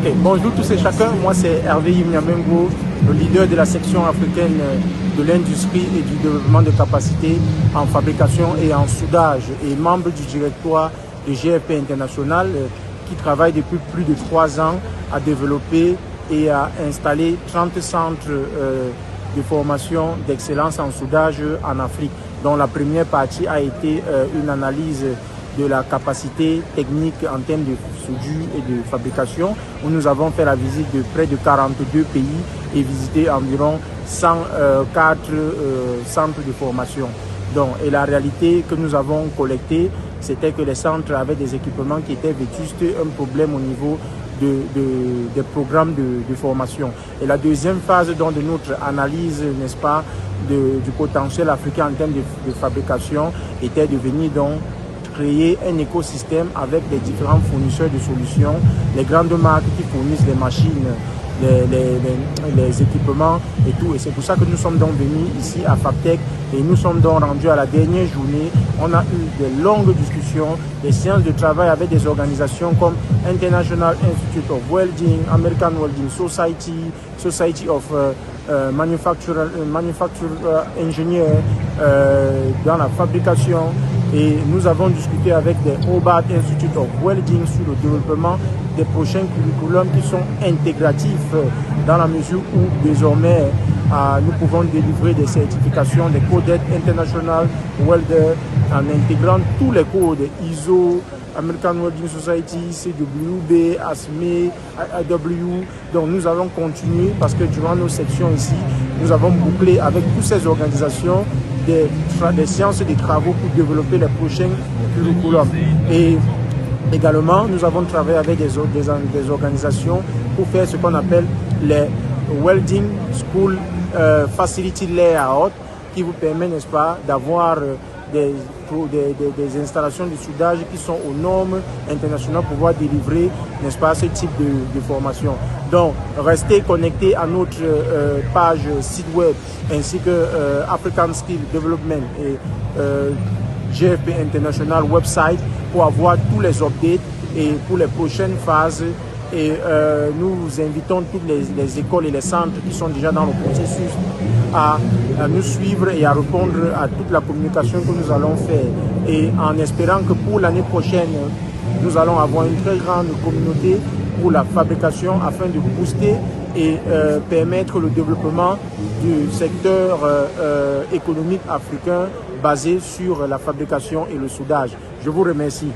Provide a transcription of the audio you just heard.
Ok, bonjour tous et chacun, moi c'est Hervé Yimnyamengo, le leader de la section africaine de l'industrie et du développement de capacités en fabrication et en soudage et membre du directoire de GFP International qui travaille depuis plus de 3 ans à développer et à installer 30 centres de formation d'excellence en soudage en Afrique, dont la première partie a été une analyse de la capacité technique en termes de soudure et de fabrication, où nous avons fait la visite de près de 42 pays et visité environ 104 centres de formation. Donc, et la réalité que nous avons collectée, c'était que les centres avaient des équipements qui étaient vétustes, un problème au niveau des programmes de formation. Et la deuxième phase donc, de notre analyse, n'est-ce pas, du potentiel africain en termes de fabrication était de venir donc créer un écosystème avec les différents fournisseurs de solutions, les grandes marques qui fournissent les machines, les équipements et tout. Et c'est pour ça que nous sommes donc venus ici à Fabtech et nous sommes donc rendus à la dernière journée. On a eu de longues discussions, des séances de travail avec des organisations comme International Institute of Welding, American Welding Society, Society of Manufacturer Engineers dans la fabrication. Et nous avons discuté avec des Hobart Institute of Welding sur le développement des prochains curriculums qui sont intégratifs dans la mesure où désormais nous pouvons délivrer des certifications, des codes International Welder en intégrant tous les codes ISO, American Welding Society, CWB, ASME, IW. Donc nous allons continuer parce que durant nos sections ici, nous avons bouclé avec toutes ces organisations des séances de travaux pour développer les prochains curriculums. Et également, nous avons travaillé avec des organisations pour faire ce qu'on appelle les Welding School Facility Layout qui vous permet, n'est-ce pas, d'avoir des installations de soudage qui sont aux normes internationales pour pouvoir délivrer, n'est-ce pas, ce type de formation. Donc, restez connectés à notre page site web ainsi que African Skill Development et GFP International website pour avoir tous les updates et pour les prochaines phases. Et nous invitons toutes les écoles et les centres qui sont déjà dans le processus à nous suivre et à répondre à toute la communication que nous allons faire. Et en espérant que pour l'année prochaine, nous allons avoir une très grande communauté pour la fabrication afin de booster et permettre le développement du secteur économique africain basé sur la fabrication et le soudage. Je vous remercie.